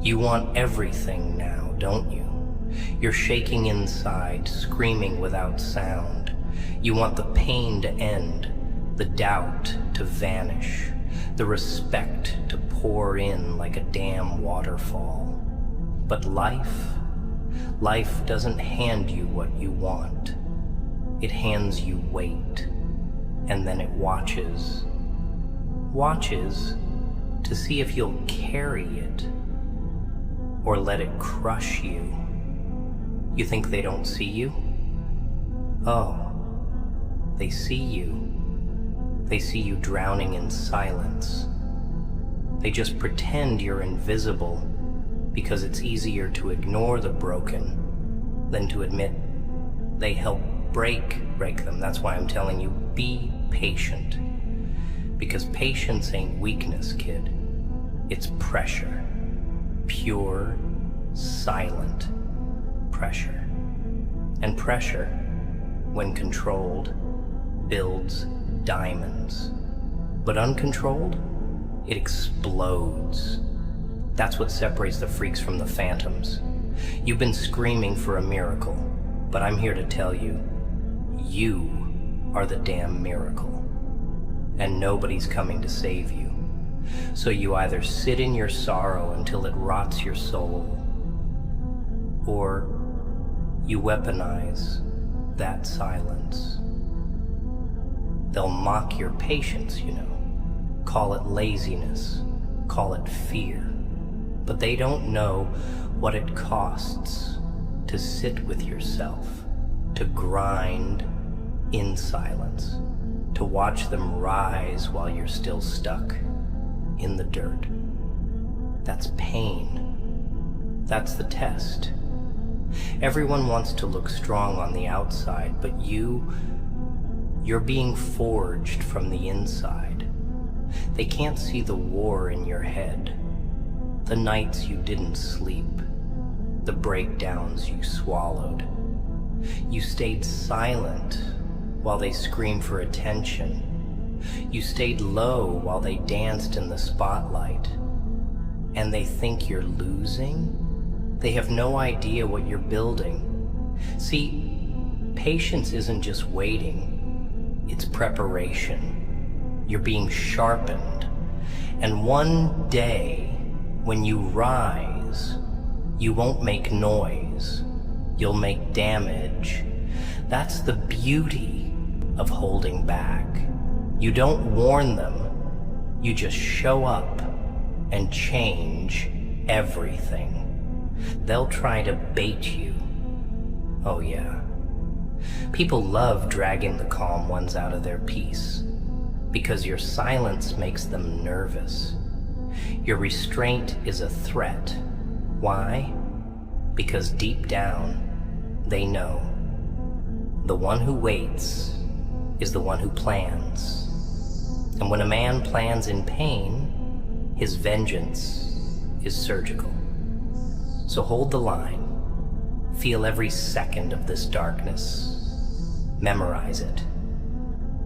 You want everything now, don't you? You're shaking inside, screaming without sound. You want the pain to end, the doubt to vanish, the respect to pour in like a damn waterfall. But life doesn't hand you what you want. It hands you weight, and then it watches to see if you'll carry it or let it crush you. You think they don't see you? Oh, they see you. They see you drowning in silence. They just pretend you're invisible because it's easier to ignore the broken than to admit they help break them. That's why I'm telling you, be patient. Because patience ain't weakness, kid. It's pressure. Pure, silent pressure. And pressure, when controlled, builds diamonds. But uncontrolled, it explodes. That's what separates the freaks from the phantoms. You've been screaming for a miracle, but I'm here to tell you, you are the damn miracle. And nobody's coming to save you. So you either sit in your sorrow until it rots your soul, or you weaponize that silence. They'll mock your patience, you know. Call it laziness, call it fear. But they don't know what it costs to sit with yourself, to grind in silence, to watch them rise while you're still stuck in the dirt. That's pain. That's the test. Everyone wants to look strong on the outside, but you're being forged from the inside. They can't see the war in your head, the nights you didn't sleep, the breakdowns you swallowed. You stayed silent while they screamed for attention. You stayed low while they danced in the spotlight. And they think you're losing? They have no idea what you're building. See, patience isn't just waiting, it's preparation. You're being sharpened. And one day, when you rise, you won't make noise. You'll make damage. That's the beauty of holding back. You don't warn them. You just show up and change everything. They'll try to bait you. Oh yeah. People love dragging the calm ones out of their peace because your silence makes them nervous. Your restraint is a threat. Why? Because deep down, they know the one who waits is the one who plans. And when a man plans in pain, his vengeance is surgical. So hold the line. Feel every second of this darkness. Memorize it.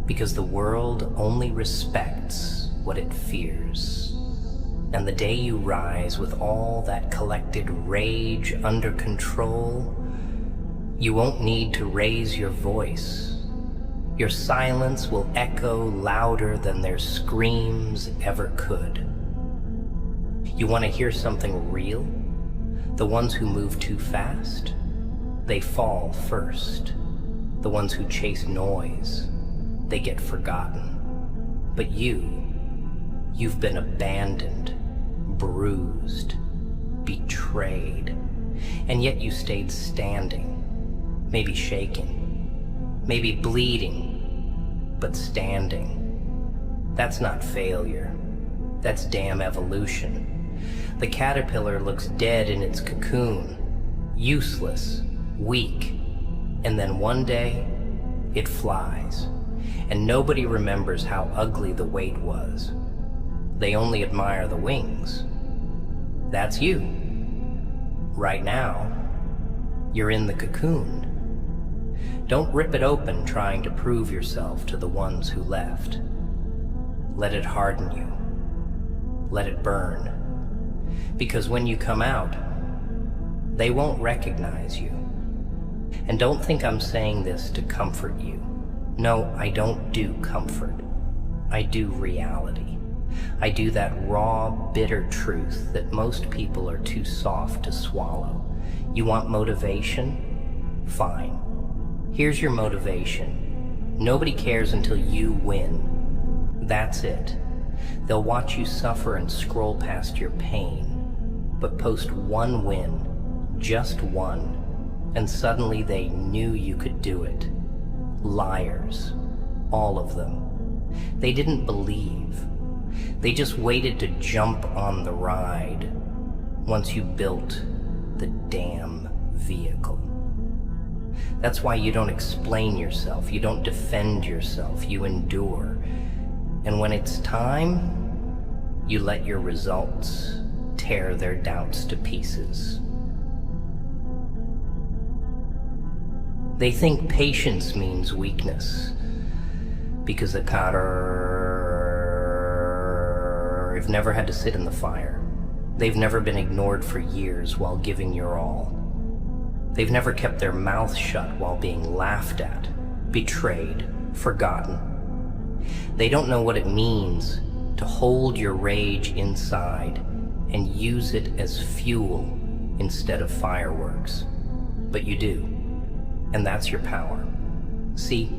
Because the world only respects what it fears. And the day you rise with all that collected rage under control, you won't need to raise your voice. Your silence will echo louder than their screams ever could. You want to hear something real? The ones who move too fast, they fall first. The ones who chase noise, they get forgotten. But you've been abandoned, bruised, betrayed, and yet you stayed standing, maybe shaking, maybe bleeding, but standing. That's not failure. That's damn evolution. The caterpillar looks dead in its cocoon, useless, weak, and then one day, it flies, and nobody remembers how ugly the weight was. They only admire the wings. That's you. Right now, you're in the cocoon. Don't rip it open trying to prove yourself to the ones who left. Let it harden you. Let it burn. Because when you come out, they won't recognize you. And don't think I'm saying this to comfort you. No, I don't do comfort. I do reality. I do that raw, bitter truth that most people are too soft to swallow. You want motivation? Fine. Here's your motivation. Nobody cares until you win. That's it. They'll watch you suffer and scroll past your pain. But post one win, just one, and suddenly they knew you could do it. Liars. All of them. They didn't believe. They just waited to jump on the ride once you built the damn vehicle. That's why you don't explain yourself, you don't defend yourself, you endure. And when it's time, you let your results tear their doubts to pieces. They think patience means weakness because the have never had to sit in the fire. They've never been ignored for years while giving your all. They've never kept their mouth shut while being laughed at, betrayed, forgotten. They don't know what it means to hold your rage inside and use it as fuel instead of fireworks. But you do, and that's your power. See,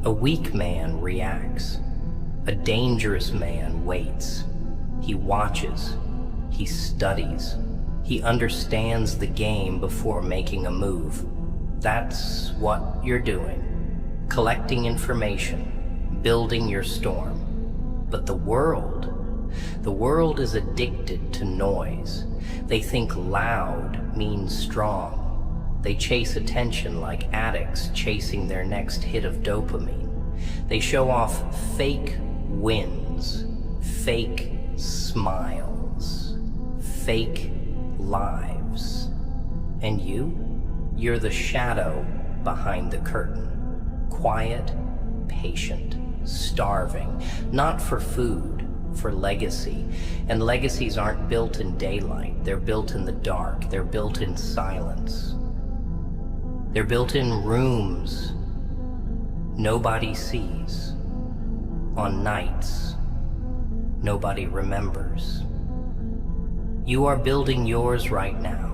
a weak man reacts. A dangerous man waits. He watches. He studies. He understands the game before making a move. That's what you're doing. Collecting information, building your storm. But the world is addicted to noise. They think loud means strong. They chase attention like addicts chasing their next hit of dopamine. They show off fake wins, fake smiles, fake lives. And you're the shadow behind the curtain. Quiet, patient, starving, not for food, for legacy. And legacies aren't built in daylight, they're built in the dark, they're built in silence. They're built in rooms nobody sees, on nights nobody remembers. You are building yours right now,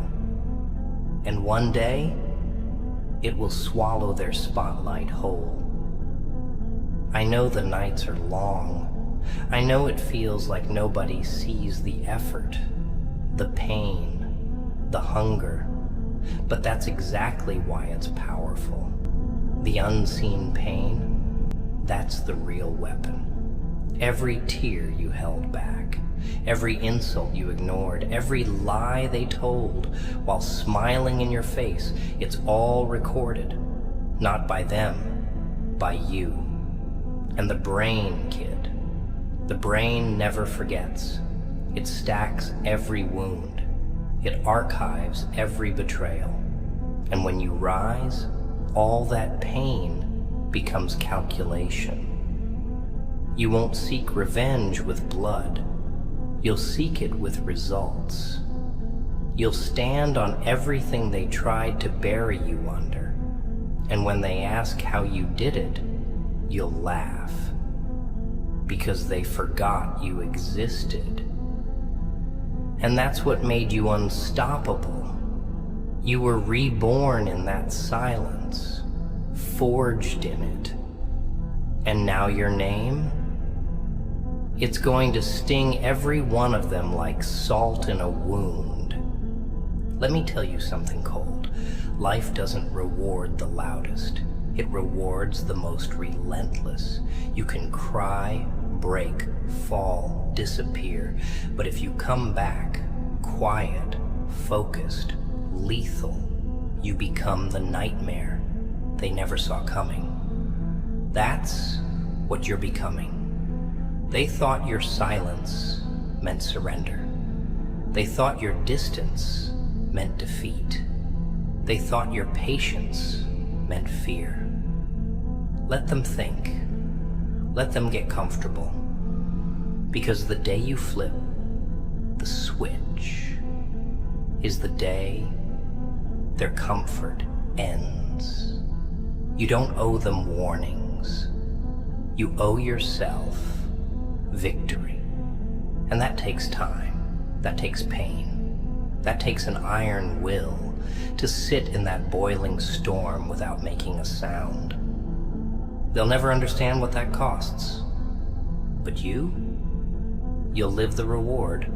and one day it will swallow their spotlight whole. I know the nights are long. I know it feels like nobody sees the effort, the pain, the hunger, but that's exactly why it's powerful. The unseen pain, that's the real weapon. Every tear you held back, every insult you ignored, every lie they told while smiling in your face, it's all recorded. Not by them, by you. And the brain, kid, the brain never forgets. It stacks every wound. It archives every betrayal. And when you rise, all that pain becomes calculation. You won't seek revenge with blood. You'll seek it with results. You'll stand on everything they tried to bury you under. And when they ask how you did it, you'll laugh. Because they forgot you existed. And that's what made you unstoppable. You were reborn in that silence, forged in it. And now your name? It's going to sting every one of them like salt in a wound. Let me tell you something cold. Life doesn't reward the loudest. It rewards the most relentless. You can cry, break, fall, disappear, but if you come back, quiet, focused, lethal, you become the nightmare they never saw coming. That's what you're becoming. They thought your silence meant surrender. They thought your distance meant defeat. They thought your patience meant fear. Let them think. Let them get comfortable. Because the day you flip, The switch is the day their comfort ends. You don't owe them warnings. You owe yourself victory. And that takes time. That takes pain. That takes an iron will to sit in that boiling storm without making a sound. They'll never understand what that costs. But you'll live the reward.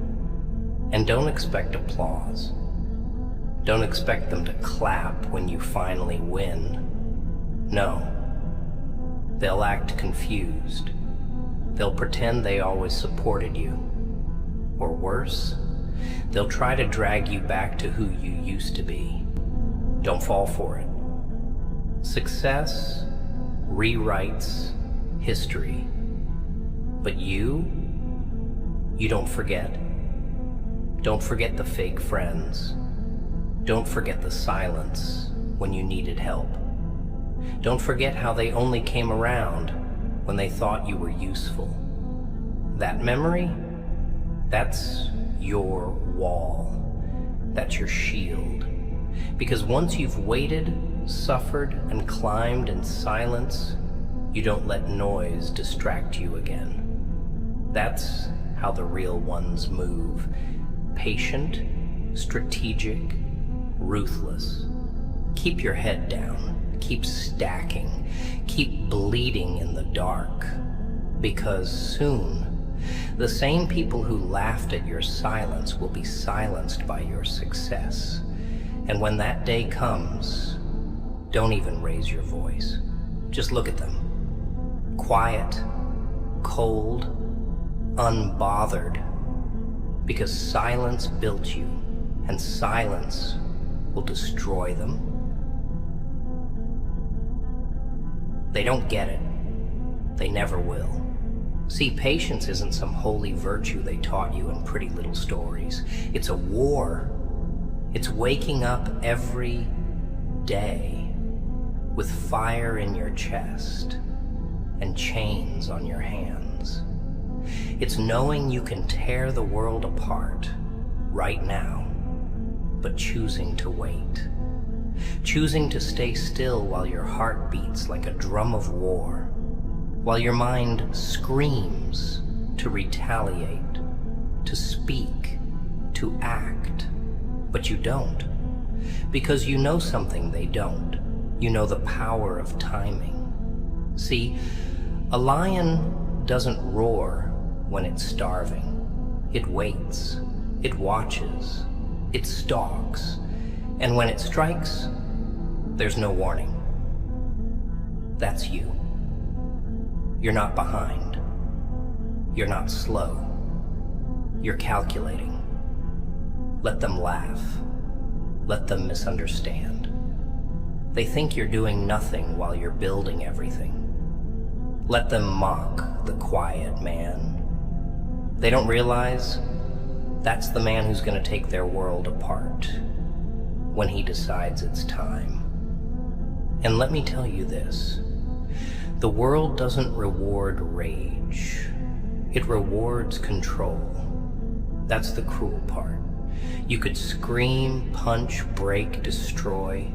And don't expect applause. Don't expect them to clap when you finally win. No. They'll act confused. They'll pretend they always supported you. Or worse, they'll try to drag you back to who you used to be. Don't fall for it. Success rewrites history. But you don't forget. Don't forget the fake friends. Don't forget the silence when you needed help. Don't forget how they only came around when they thought you were useful. That memory, that's your wall. That's your shield. Because once you've waited, suffered, and climbed in silence, you don't let noise distract you again. That's how the real ones move. Patient, strategic, ruthless. Keep your head down. Keep stacking. Keep bleeding in the dark. Because soon, the same people who laughed at your silence will be silenced by your success. And when that day comes, don't even raise your voice. Just look at them. Quiet, cold, unbothered. Because silence built you, and silence will destroy them. They don't get it. They never will. See, patience isn't some holy virtue they taught you in pretty little stories. It's a war. It's waking up every day with fire in your chest and chains on your hands. It's knowing you can tear the world apart right now, but choosing to wait. Choosing to stay still while your heart beats like a drum of war, while your mind screams to retaliate, to speak, to act, but you don't. Because you know something they don't. You know the power of timing. See, a lion doesn't roar when it's starving. It waits, it watches, it stalks, and when it strikes, there's no warning. That's you. You're not behind. You're not slow. You're calculating. Let them laugh. Let them misunderstand. They think you're doing nothing while you're building everything. Let them mock the quiet man. They don't realize that's the man who's going to take their world apart when he decides it's time. And let me tell you this, the world doesn't reward rage. It rewards control. That's the cruel part. You could scream, punch, break, destroy,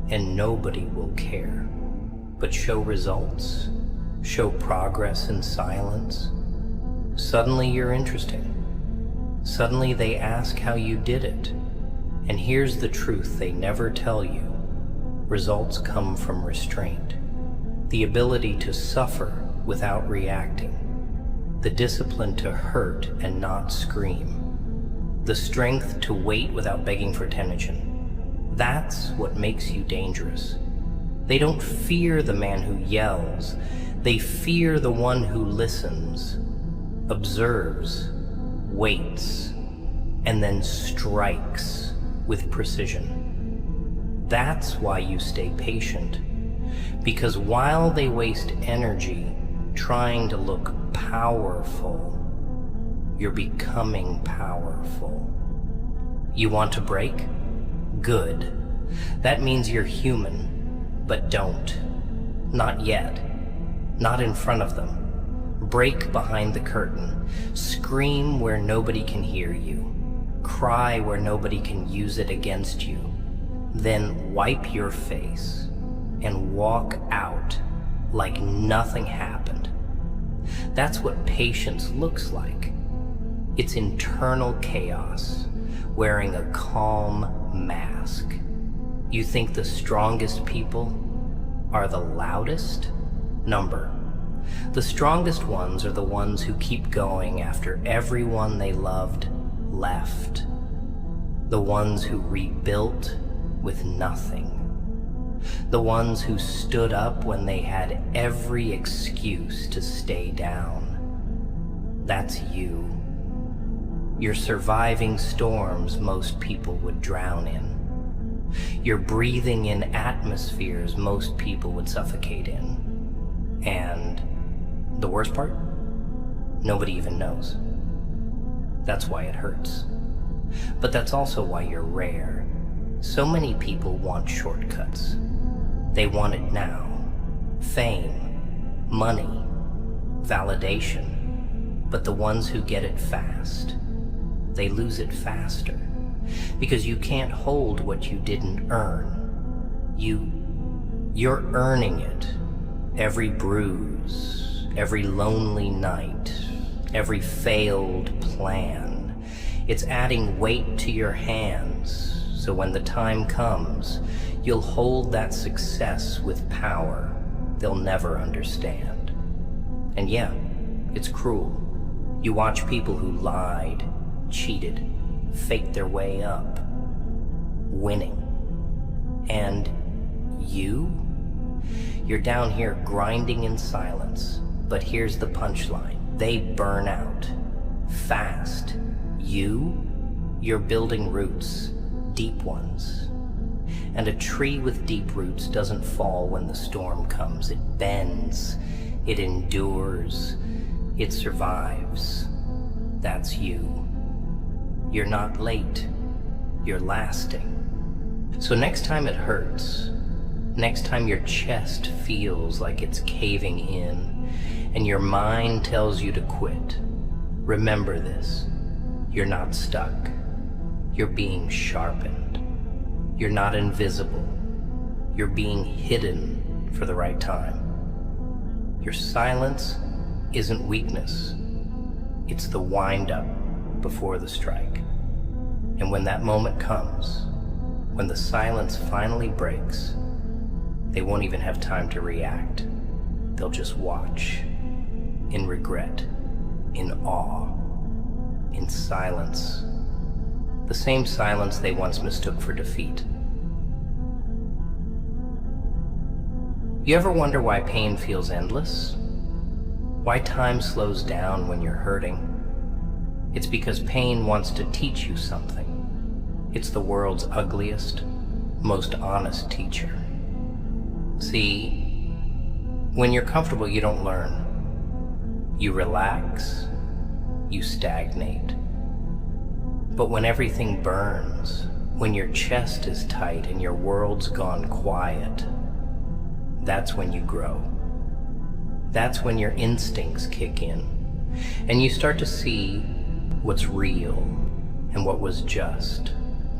and nobody will care. But show results, show progress in silence, suddenly you're interesting. Suddenly they ask how you did it. And here's the truth they never tell you. Results come from restraint. The ability to suffer without reacting. The discipline to hurt and not scream. The strength to wait without begging for attention. That's what makes you dangerous. They don't fear the man who yells. They fear the one who listens, observes, waits, and then strikes with precision. That's why you stay patient. Because while they waste energy trying to look powerful, you're becoming powerful. You want to break? Good. That means you're human, but don't. Not yet. Not in front of them. Break behind the curtain. Scream where nobody can hear you. Cry where nobody can use it against you. Then wipe your face and walk out like nothing happened. That's what patience looks like. It's internal chaos, wearing a calm mask. You think the strongest people are the loudest? Number. The strongest ones are the ones who keep going after everyone they loved left. The ones who rebuilt with nothing. The ones who stood up when they had every excuse to stay down. That's you. You're surviving storms most people would drown in. You're breathing in atmospheres most people would suffocate in. And the worst part? Nobody even knows. That's why it hurts. But that's also why you're rare. So many people want shortcuts. They want it now. Fame, money, validation. But the ones who get it fast, they lose it faster. Because you can't hold what you didn't earn. You're earning it. Every bruise, every lonely night, every failed plan. It's adding weight to your hands, so when the time comes, you'll hold that success with power they'll never understand. And yeah, it's cruel. You watch people who lied, cheated, faked their way up, winning. And you're down here grinding in silence, but here's the punchline. They burn out. Fast. You're building roots, deep ones. And a tree with deep roots doesn't fall when the storm comes. It bends, it endures, it survives. That's you. You're not late, you're lasting. So next time it hurts, next time your chest feels like it's caving in and your mind tells you to quit, remember this. You're not stuck. You're being sharpened. You're not invisible. You're being hidden for the right time. Your silence isn't weakness. It's the wind-up before the strike. And when that moment comes, when the silence finally breaks, they won't even have time to react. They'll just watch, in regret, in awe, in silence. The same silence they once mistook for defeat. You ever wonder why pain feels endless? Why time slows down when you're hurting? It's because pain wants to teach you something. It's the world's ugliest, most honest teacher. See, when you're comfortable, you don't learn. You relax, you stagnate. But when everything burns, when your chest is tight and your world's gone quiet, that's when you grow. That's when your instincts kick in, and you start to see what's real and what was just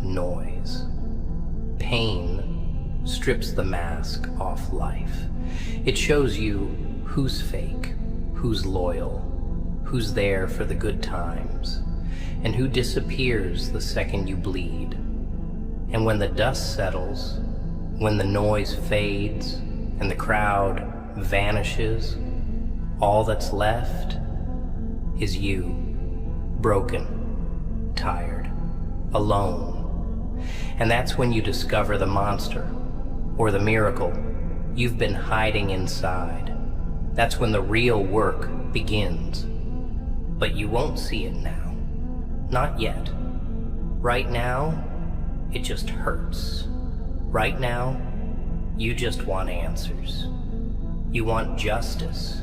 noise. Pain strips the mask off life. It shows you who's fake, who's loyal, who's there for the good times, and who disappears the second you bleed. And when the dust settles, when the noise fades and the crowd vanishes, all that's left is you, broken, tired, alone. And that's when you discover the monster, or the miracle you've been hiding inside. That's when the real work begins. But you won't see it now. Not yet. Right now, it just hurts. Right now, you just want answers. You want justice.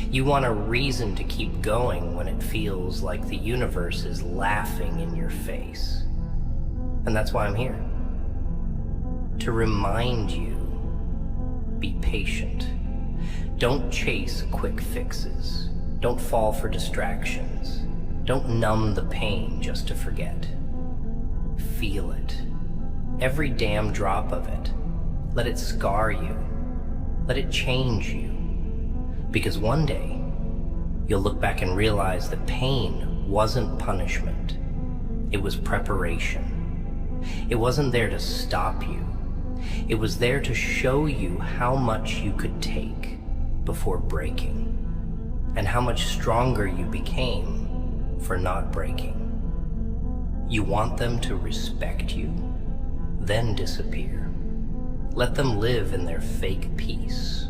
You want a reason to keep going when it feels like the universe is laughing in your face. And that's why I'm here. To remind you, be patient. Don't chase quick fixes. Don't fall for distractions. Don't numb the pain just to forget. Feel it. Every damn drop of it. Let it scar you. Let it change you. Because one day, you'll look back and realize that pain wasn't punishment. It was preparation. It wasn't there to stop you. It was there to show you how much you could take before breaking, and how much stronger you became for not breaking. You want them to respect you, then disappear. Let them live in their fake peace,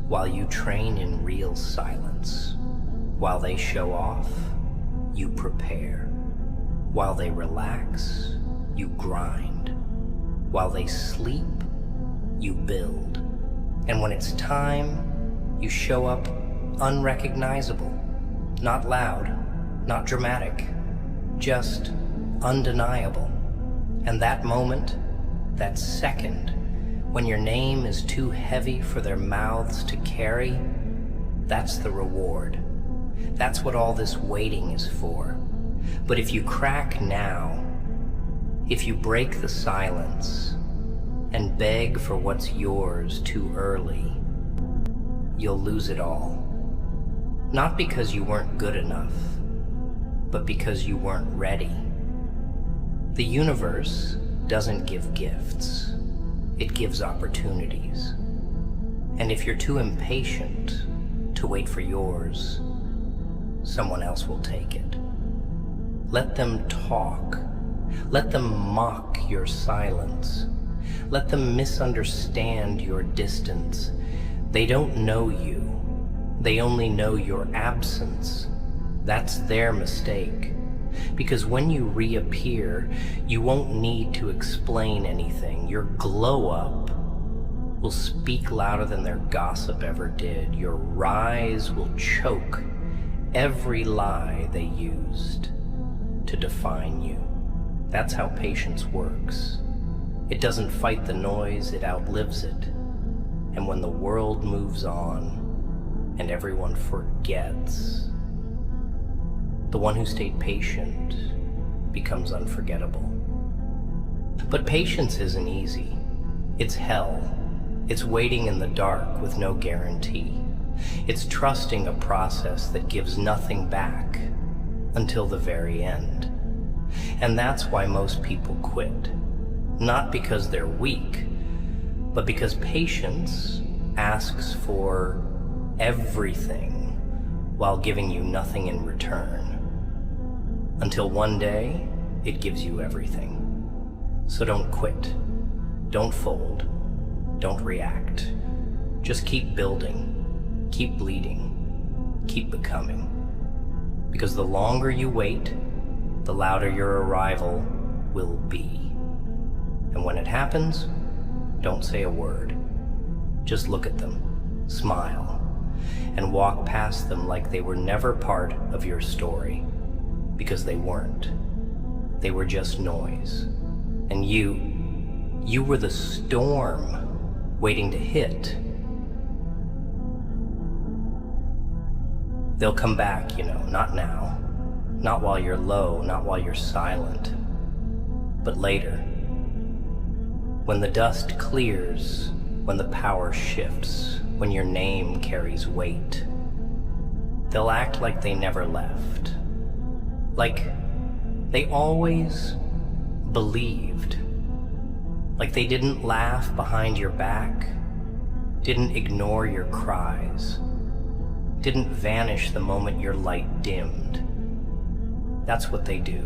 while you train in real silence. While they show off, you prepare. While they relax, you grind. While they sleep, you build. And when it's time, you show up unrecognizable. Not loud, not dramatic, just undeniable. And that moment, that second, when your name is too heavy for their mouths to carry, that's the reward. That's what all this waiting is for. But if you crack now, if you break the silence and beg for what's yours too early, you'll lose it all. Not because you weren't good enough, but because you weren't ready. The universe doesn't give gifts. It gives opportunities. And if you're too impatient to wait for yours, someone else will take it. Let them talk. Let them mock your silence. Let them misunderstand your distance. They don't know you. They only know your absence. That's their mistake. Because when you reappear, you won't need to explain anything. Your glow-up will speak louder than their gossip ever did. Your rise will choke every lie they used to define you. That's how patience works. It doesn't fight the noise, it outlives it. And when the world moves on and everyone forgets, the one who stayed patient becomes unforgettable. But patience isn't easy. It's hell. It's waiting in the dark with no guarantee. It's trusting a process that gives nothing back until the very end. And that's why most people quit. Not because they're weak, but because patience asks for everything while giving you nothing in return. Until one day, it gives you everything. So don't quit. Don't fold. Don't react. Just keep building. Keep bleeding. Keep becoming. Because the longer you wait, the louder your arrival will be. And when it happens, don't say a word. Just look at them, smile, and walk past them like they were never part of your story. Because they weren't. They were just noise. And you were the storm waiting to hit. They'll come back, not now. Not while you're low, not while you're silent. But later. When the dust clears, when the power shifts, when your name carries weight, they'll act like they never left. Like they always believed. Like they didn't laugh behind your back, didn't ignore your cries, didn't vanish the moment your light dimmed. That's what they do.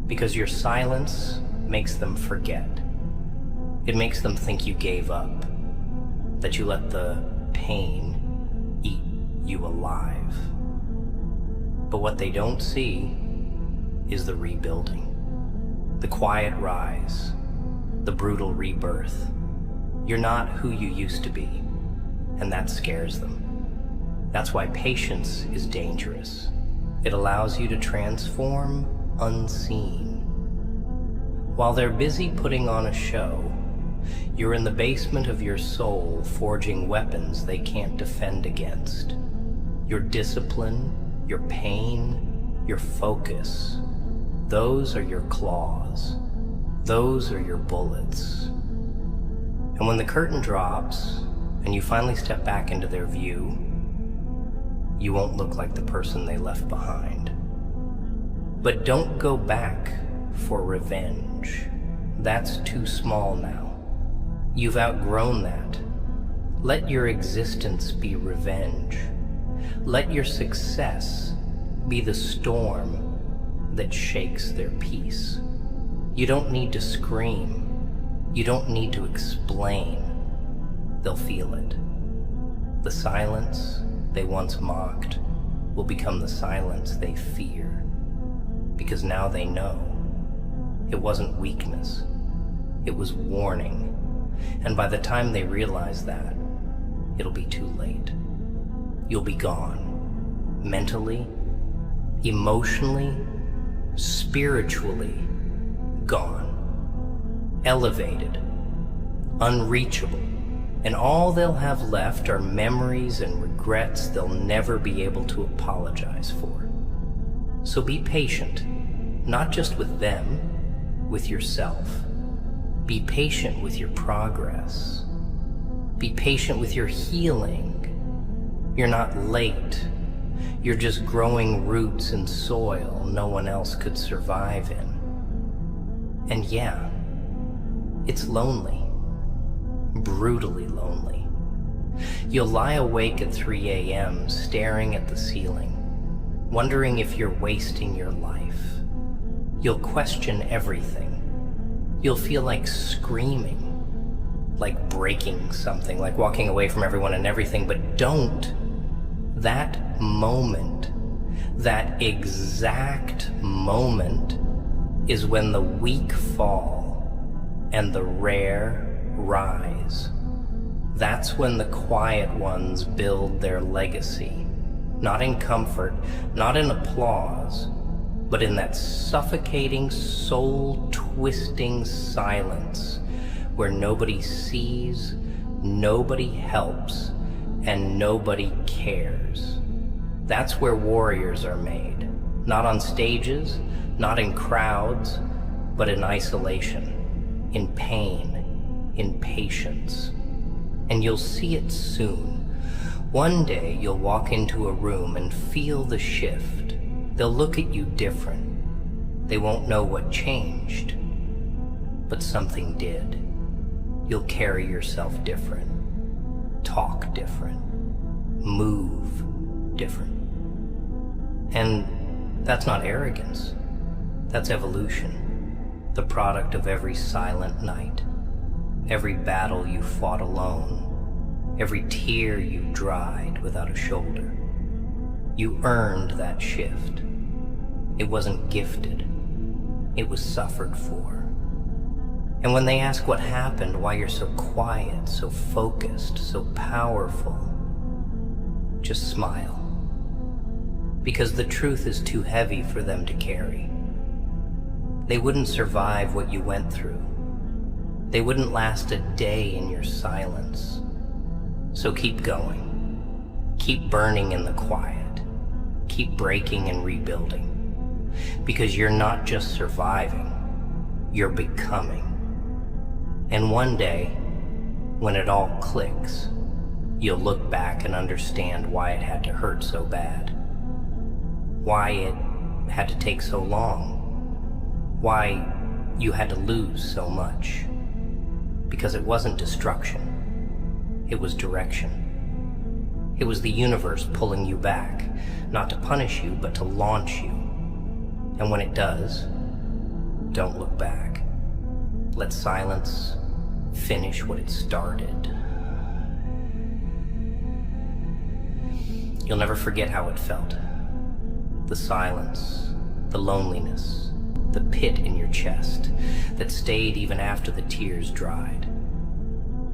Because your silence makes them forget. It makes them think you gave up, that you let the pain eat you alive. But what they don't see is the rebuilding, the quiet rise, the brutal rebirth. You're not who you used to be, and that scares them. That's why patience is dangerous. It allows you to transform unseen. While they're busy putting on a show, you're in the basement of your soul forging weapons they can't defend against. Your discipline, your pain, your focus, those are your claws. Those are your bullets. And when the curtain drops and you finally step back into their view, you won't look like the person they left behind. But don't go back for revenge. That's too small now. You've outgrown that. Let your existence be revenge. Let your success be the storm that shakes their peace. You don't need to scream. You don't need to explain. They'll feel it. The silence they once mocked will become the silence they fear, because now they know it wasn't weakness, it was warning. And by the time they realize that, it'll be too late. You'll be gone, mentally, emotionally, spiritually gone, elevated, unreachable. And all they'll have left are memories and regrets they'll never be able to apologize for. So be patient, not just with them, with yourself. Be patient with your progress. Be patient with your healing. You're not late. You're just growing roots in soil no one else could survive in. And yeah, it's lonely. Brutally lonely. You'll lie awake at 3 a.m. staring at the ceiling, wondering if you're wasting your life. You'll question everything. You'll feel like screaming, like breaking something, like walking away from everyone and everything, but don't. That moment, that exact moment, is when the weak fall and the rare rise. That's when the quiet ones build their legacy, not in comfort, not in applause, but in that suffocating, soul-twisting silence where nobody sees, nobody helps, and nobody cares. That's where warriors are made, not on stages, not in crowds, but in isolation, in pain, in patience. And you'll see it soon. One day you'll walk into a room and feel the shift. They'll look at you different. They won't know what changed, but something did. You'll carry yourself different, talk different, move different. And that's not arrogance. That's evolution, the product of every silent night. Every battle you fought alone, every tear you dried without a shoulder. You earned that shift. It wasn't gifted. It was suffered for. And when they ask what happened, why you're so quiet, so focused, so powerful, just smile. Because the truth is too heavy for them to carry. They wouldn't survive what you went through. They wouldn't last a day in your silence. So keep going. Keep burning in the quiet. Keep breaking and rebuilding. Because you're not just surviving, you're becoming. And one day, when it all clicks, you'll look back and understand why it had to hurt so bad. Why it had to take so long. Why you had to lose so much. Because it wasn't destruction, it was direction. It was the universe pulling you back, not to punish you, but to launch you. And when it does, don't look back. Let silence finish what it started. You'll never forget how it felt. The silence, the loneliness, the pit in your chest that stayed even after the tears dried.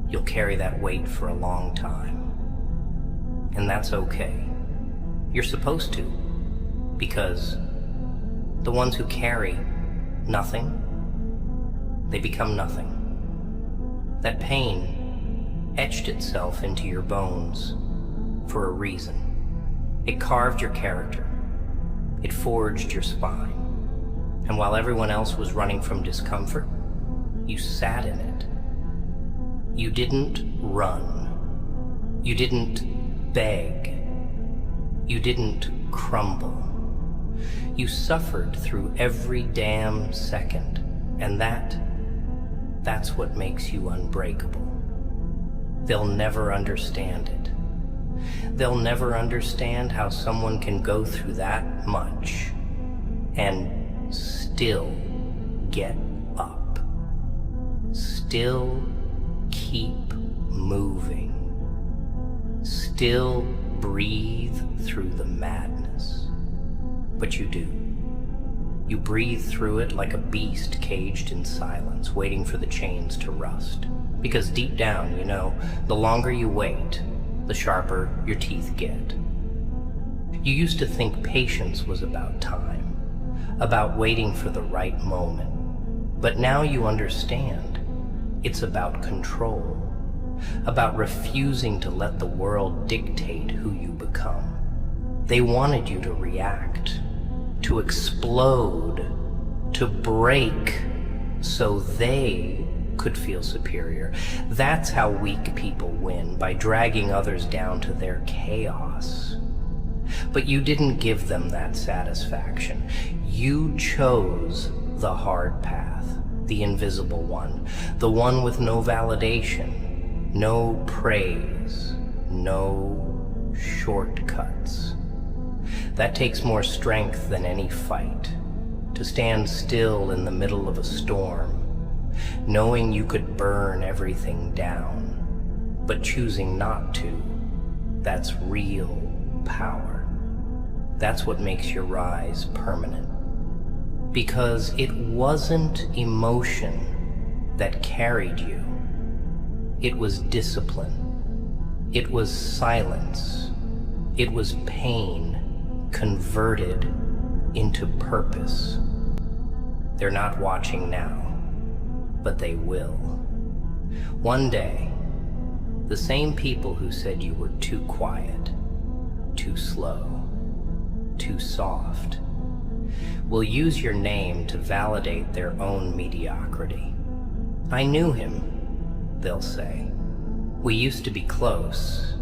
You'll carry that weight for a long time. And that's okay. You're supposed to, because the ones who carry nothing, they become nothing. That pain etched itself into your bones for a reason. It carved your character. It forged your spine. And while everyone else was running from discomfort, you sat in it. You didn't run. You didn't beg. You didn't crumble. You suffered through every damn second, and that's what makes you unbreakable. They'll never understand it. They'll never understand how someone can go through that much and still get up. Still keep moving. Still breathe through the madness. But you do. You breathe through it like a beast caged in silence, waiting for the chains to rust. Because deep down, you know, the longer you wait, the sharper your teeth get. You used to think patience was about time, about waiting for the right moment. But now you understand. It's about control, about refusing to let the world dictate who you become. They wanted you to react, to explode, to break, so they could feel superior. That's how weak people win, by dragging others down to their chaos. But you didn't give them that satisfaction. You chose the hard path, the invisible one, the one with no validation, no praise, no shortcuts. That takes more strength than any fight, to stand still in the middle of a storm, knowing you could burn everything down, but choosing not to. That's real power. That's what makes your rise permanent. Because it wasn't emotion that carried you. It was discipline. It was silence. It was pain converted into purpose. They're not watching now, but they will. One day, the same people who said you were too quiet, too slow, too soft, will use your name to validate their own mediocrity. I knew him, they'll say. We used to be close.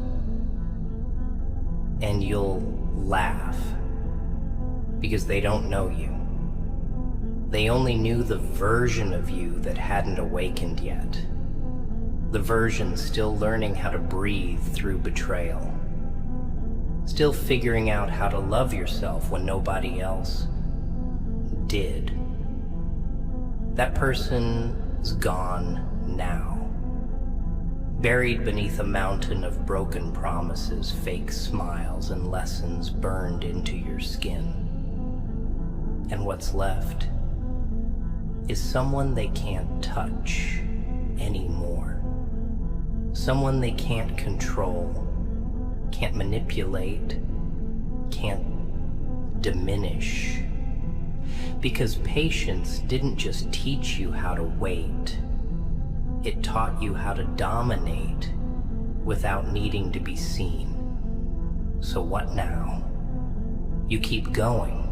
And you'll laugh, because they don't know you. They only knew the version of you that hadn't awakened yet. The version still learning how to breathe through betrayal. Still figuring out how to love yourself when nobody else did. That person's gone now. Buried beneath a mountain of broken promises, fake smiles, and lessons burned into your skin. And what's left is someone they can't touch anymore. Someone they can't control, can't manipulate, can't diminish. Because patience didn't just teach you how to wait. It taught you how to dominate without needing to be seen. So what now? You keep going.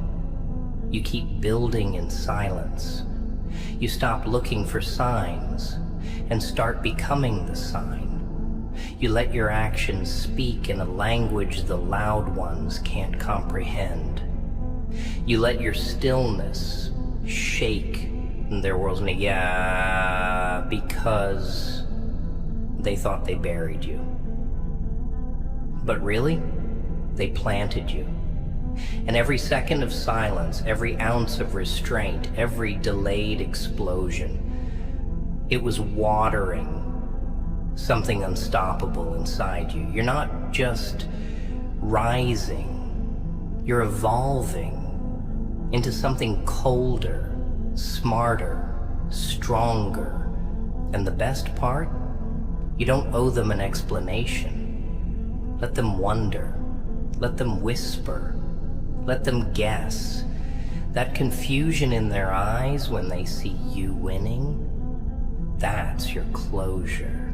You keep building in silence. You stop looking for signs and start becoming the sign. You let your actions speak in a language the loud ones can't comprehend. You let your stillness shake their worlds, and yeah, because they thought they buried you. But really, they planted you. And every second of silence, every ounce of restraint, every delayed explosion, it was watering something unstoppable inside you. You're not just rising, you're evolving into something colder, smarter, stronger. And the best part? You don't owe them an explanation. Let them wonder. Let them whisper. Let them guess. That confusion in their eyes when they see you winning, that's your closure.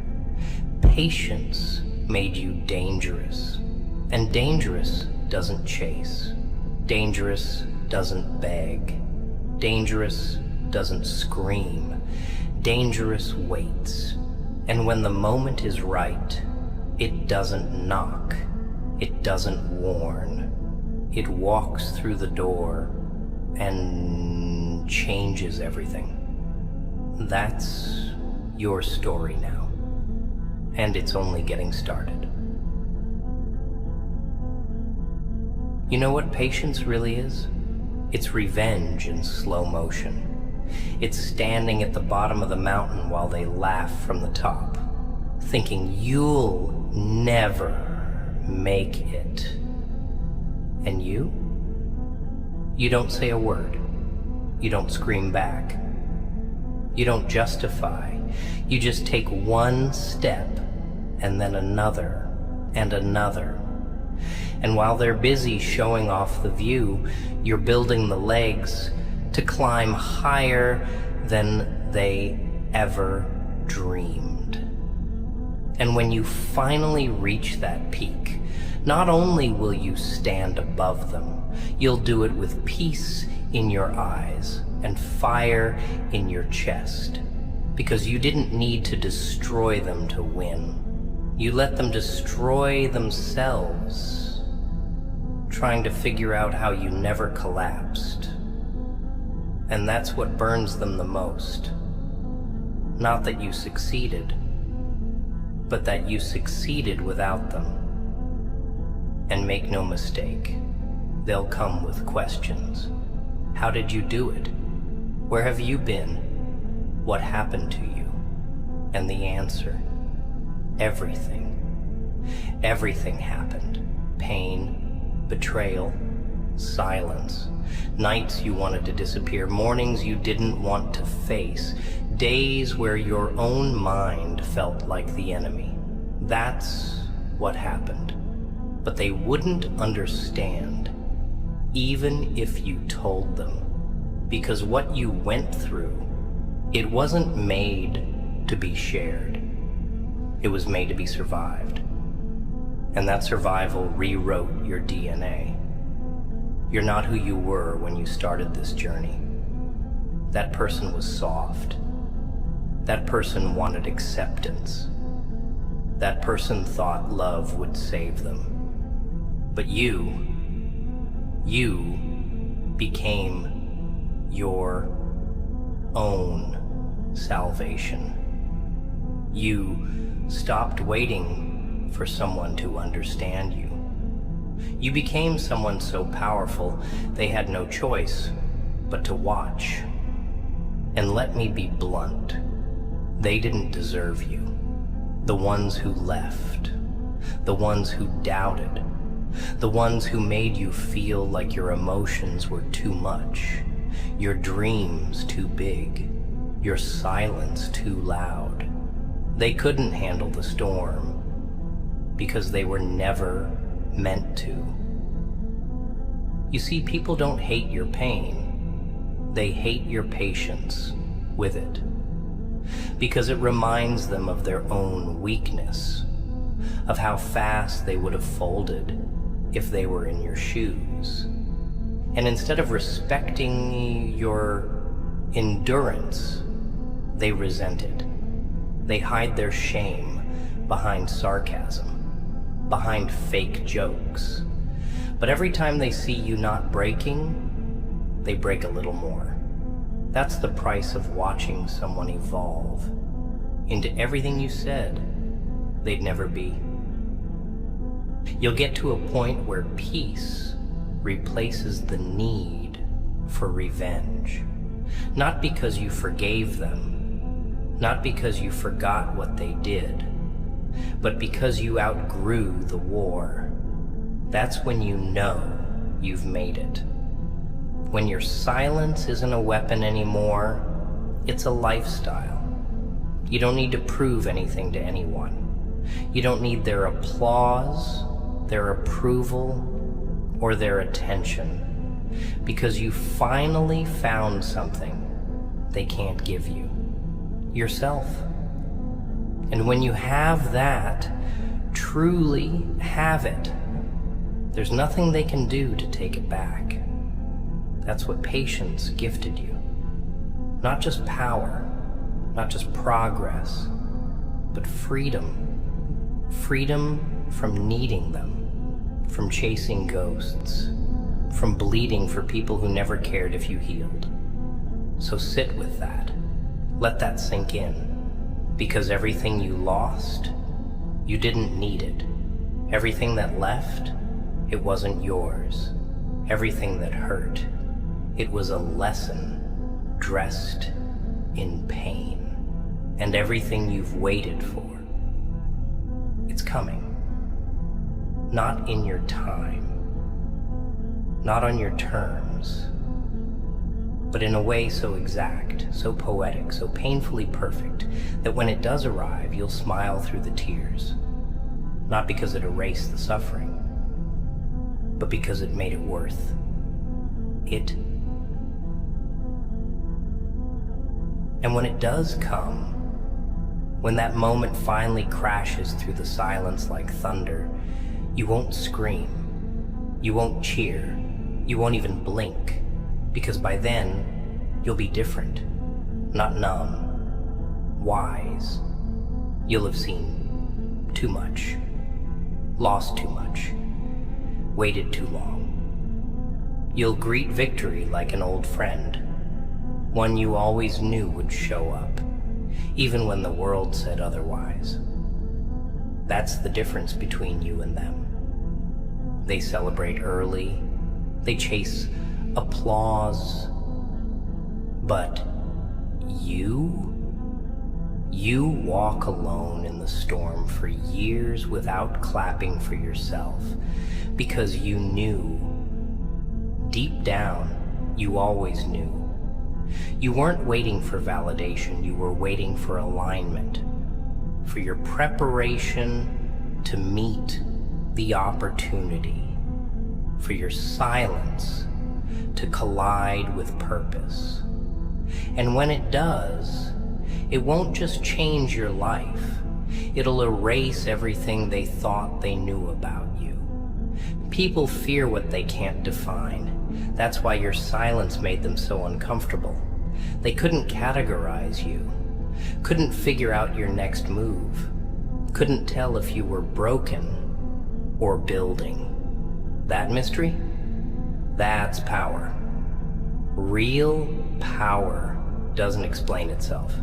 Patience made you dangerous. And dangerous doesn't chase. Dangerous doesn't beg. Dangerous doesn't scream. Dangerous waits. And when the moment is right, it doesn't knock. It doesn't warn. It walks through the door and changes everything. That's your story now. And it's only getting started. You know what patience really is? It's revenge in slow motion. It's standing at the bottom of the mountain while they laugh from the top, thinking you'll never make it. And you? You don't say a word. You don't scream back. You don't justify. You just take one step and then another and another. And while they're busy showing off the view, you're building the legs to climb higher than they ever dreamed. And when you finally reach that peak, not only will you stand above them, you'll do it with peace in your eyes and fire in your chest, because you didn't need to destroy them to win. You let them destroy themselves, trying to figure out how you never collapsed. And that's what burns them the most. Not that you succeeded, but that you succeeded without them. And make no mistake, they'll come with questions. How did you do it? Where have you been? What happened to you? And the answer, everything. Everything happened. Pain, betrayal, silence. Nights you wanted to disappear, mornings you didn't want to face, days where your own mind felt like the enemy. That's what happened. But they wouldn't understand, even if you told them, because what you went through, it wasn't made to be shared. It was made to be survived. And that survival rewrote your DNA. You're not who you were when you started this journey. That person was soft. That person wanted acceptance. That person thought love would save them. But you became your own salvation. You stopped waiting for someone to understand you. You became someone so powerful they had no choice but to watch. And let me be blunt, they didn't deserve you. The ones who left, the ones who doubted, the ones who made you feel like your emotions were too much, your dreams too big, your silence too loud. They couldn't handle the storm because they were never meant to. You see, people don't hate your pain. They hate your patience with it, because it reminds them of their own weakness, of how fast they would have folded if they were in your shoes. And instead of respecting your endurance, they resent it. They hide their shame behind sarcasm, behind fake jokes. But every time they see you not breaking, they break a little more. That's the price of watching someone evolve into everything you said they'd never be. You'll get to a point where peace replaces the need for revenge. Not because you forgave them, not because you forgot what they did, but because you outgrew the war. That's when you know you've made it. When your silence isn't a weapon anymore, it's a lifestyle. You don't need to prove anything to anyone. You don't need their applause, their approval, or their attention, because you finally found something they can't give you: yourself. And when you have that, truly have it, There's nothing they can do to take it back. That's what patience gifted you. Not just power, not just progress, but freedom. Freedom from needing them, from chasing ghosts, from bleeding for people who never cared if you healed. So sit with that. Let that sink in. Because everything you lost, you didn't need it. Everything that left, it wasn't yours. Everything that hurt, it was a lesson dressed in pain. And everything you've waited for, it's coming. Not in your time, not on your terms, but in a way so exact, so poetic, so painfully perfect, that when it does arrive, you'll smile through the tears. Not because it erased the suffering, but because it made it worth it. And when it does come, when that moment finally crashes through the silence like thunder, you won't scream, you won't cheer, you won't even blink, because by then, you'll be different, not numb, wise. You'll have seen too much, lost too much, waited too long. You'll greet victory like an old friend, one you always knew would show up, even when the world said otherwise. That's the difference between you and them. They celebrate early, they chase applause, but you walk alone in the storm for years without clapping for yourself, because you knew, deep down, you always knew. You weren't waiting for validation, you were waiting for alignment, for your preparation to meet the opportunity, for your silence to collide with purpose. And when it does, it won't just change your life, it'll erase everything they thought they knew about you. People fear what they can't define. That's why your silence made them so uncomfortable. They couldn't categorize you, couldn't figure out your next move, couldn't tell if you were broken or building. That mystery? That's power. Real power doesn't explain itself.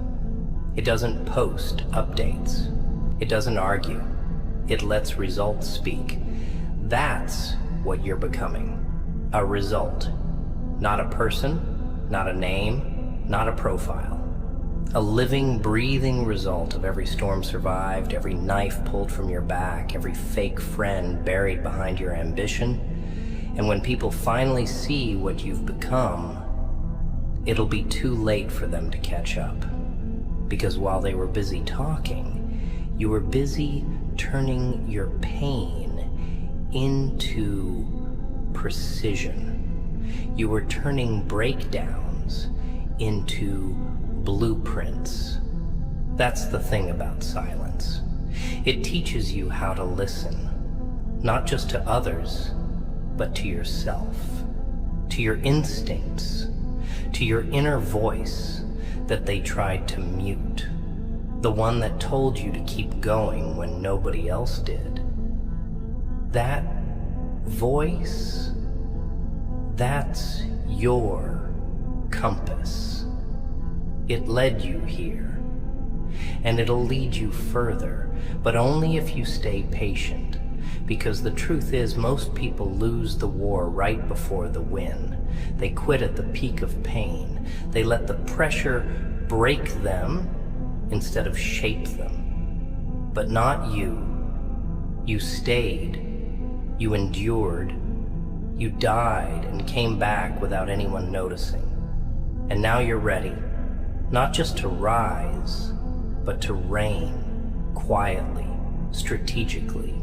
It doesn't post updates. It doesn't argue. It lets results speak. That's what you're becoming. A result. Not a person, not a name, not a profile. A living, breathing result of every storm survived, every knife pulled from your back, every fake friend buried behind your ambition. And when people finally see what you've become, it'll be too late for them to catch up. Because while they were busy talking, you were busy turning your pain into precision. You were turning breakdowns into blueprints. That's the thing about silence. It teaches you how to listen, not just to others, but to yourself, to your instincts, to your inner voice that they tried to mute, the one that told you to keep going when nobody else did. That voice, that's your compass. It led you here, and it'll lead you further, but only if you stay patient, because the truth is most people lose the war right before the win. They quit at the peak of pain. They let the pressure break them instead of shape them. But not you. You stayed. You endured. You died and came back without anyone noticing. And now you're ready, not just to rise, but to reign quietly, strategically,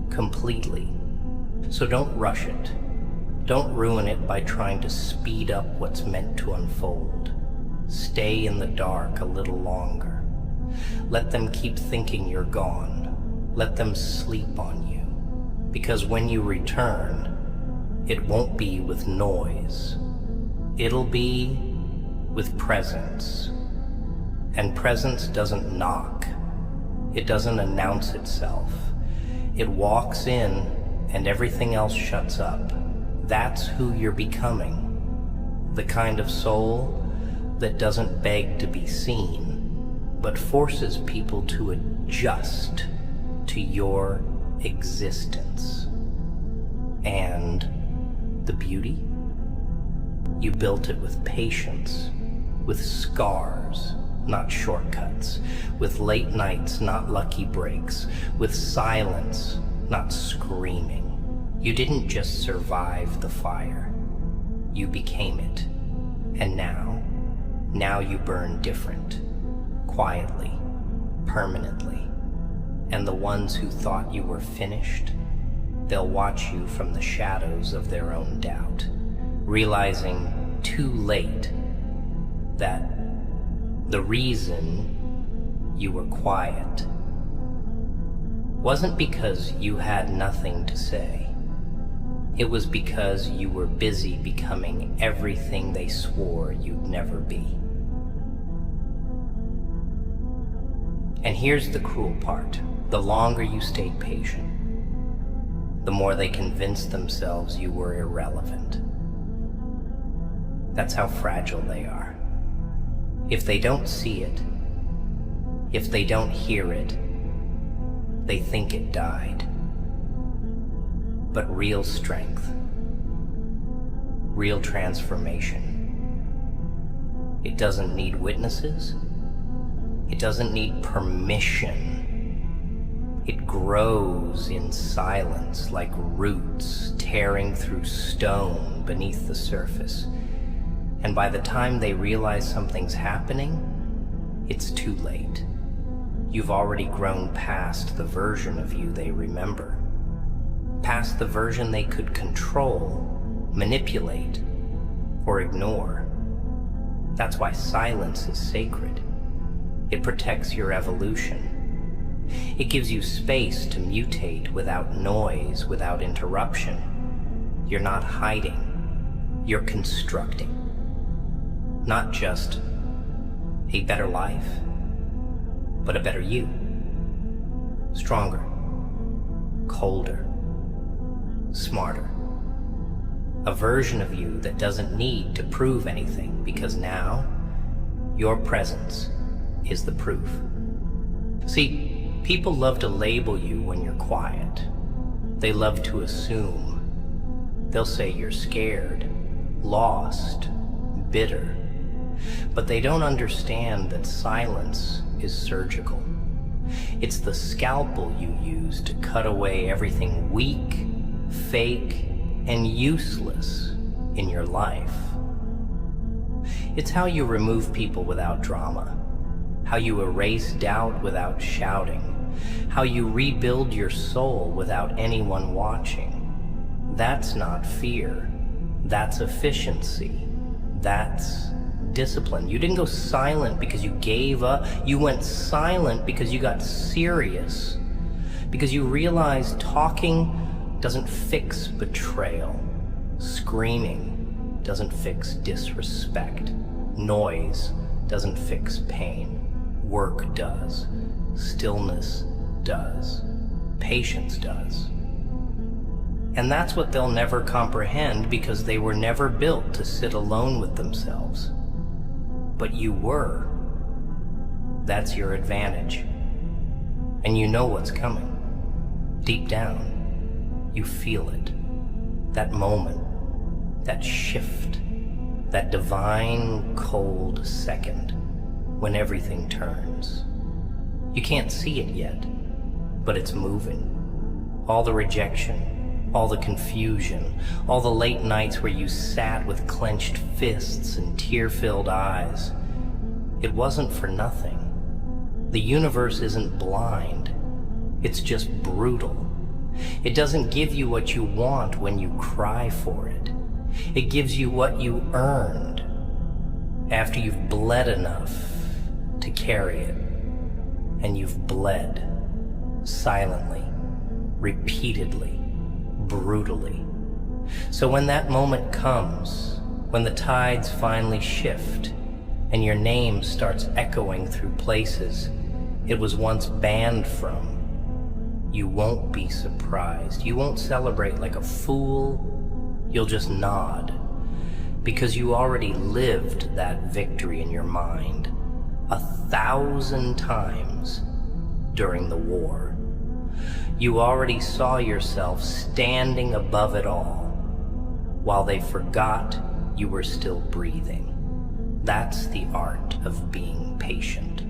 completely. So don't rush it. Don't ruin it by trying to speed up what's meant to unfold. Stay in the dark a little longer. Let them keep thinking you're gone. Let them sleep on you. Because when you return, it won't be with noise. It'll be with presence. And presence doesn't knock. It doesn't announce itself. It walks in and everything else shuts up. That's who you're becoming. The kind of soul that doesn't beg to be seen, but forces people to adjust to your existence. And the beauty? You built it with patience, with scars, not shortcuts, with late nights, not lucky breaks, with silence, not screaming. You didn't just survive the fire, you became it. And now you burn different, quietly, permanently. And the ones who thought you were finished, they'll watch you from the shadows of their own doubt, realizing too late that the reason you were quiet wasn't because you had nothing to say. It was because you were busy becoming everything they swore you'd never be. And here's the cruel part. The longer you stayed patient, the more they convinced themselves you were irrelevant. That's how fragile they are. If they don't see it, if they don't hear it, they think it died. But real strength, real transformation, it doesn't need witnesses. It doesn't need permission. It grows in silence like roots tearing through stone beneath the surface. And by the time they realize something's happening, it's too late. You've already grown past the version of you they remember, past the version they could control, manipulate, or ignore. That's why silence is sacred. It protects your evolution. It gives you space to mutate without noise, without interruption. You're not hiding, you're constructing. Not just a better life, but a better you. Stronger, colder, smarter. A version of you that doesn't need to prove anything, because now your presence is the proof. See, people love to label you when you're quiet. They love to assume. They'll say you're scared, lost, bitter. But they don't understand that silence is surgical. It's the scalpel you use to cut away everything weak, fake, and useless in your life. It's how you remove people without drama, how you erase doubt without shouting, how you rebuild your soul without anyone watching. That's not fear. That's efficiency. That's discipline. You didn't go silent because you gave up. You went silent because you got serious, because you realized talking doesn't fix betrayal. Screaming doesn't fix disrespect. Noise doesn't fix pain. Work does. Stillness does. Patience does. And that's what they'll never comprehend, because they were never built to sit alone with themselves. But you were. That's your advantage. And you know what's coming. Deep down, you feel it. That moment, that shift, that divine cold second when everything turns. You can't see it yet, but it's moving. All the rejection, all the confusion, all the late nights where you sat with clenched fists and tear-filled eyes. It wasn't for nothing. The universe isn't blind. It's just brutal. It doesn't give you what you want when you cry for it. It gives you what you earned after you've bled enough to carry it. And you've bled silently, repeatedly, brutally. So when that moment comes, when the tides finally shift, and your name starts echoing through places it was once banned from, you won't be surprised. You won't celebrate like a fool. You'll just nod, because you already lived that victory in your mind 1,000 times during the war. You already saw yourself standing above it all, while they forgot you were still breathing. That's the art of being patient.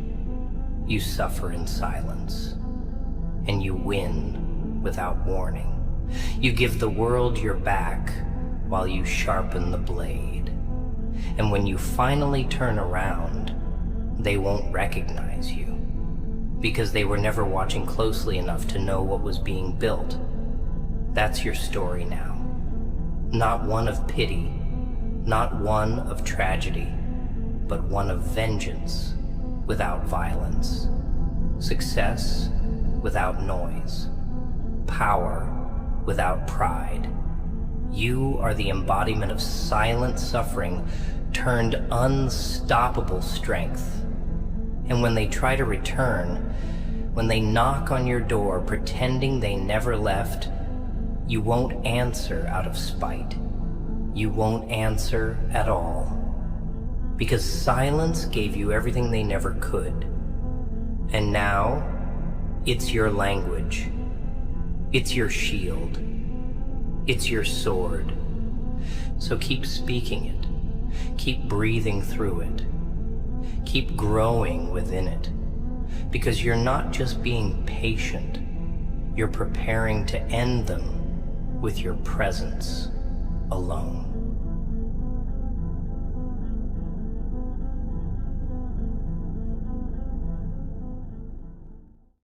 You suffer in silence, and you win without warning. You give the world your back while you sharpen the blade. And when you finally turn around, they won't recognize you, because they were never watching closely enough to know what was being built. That's your story now. Not one of pity, not one of tragedy, but one of vengeance without violence, success without noise, power without pride. You are the embodiment of silent suffering turned unstoppable strength. And when they try to return, when they knock on your door pretending they never left, you won't answer out of spite. You won't answer at all. Because silence gave you everything they never could. And now, it's your language. It's your shield. It's your sword. So keep speaking it. Keep breathing through it. Keep growing within it. Because you're not just being patient. You're preparing to end them with your presence alone.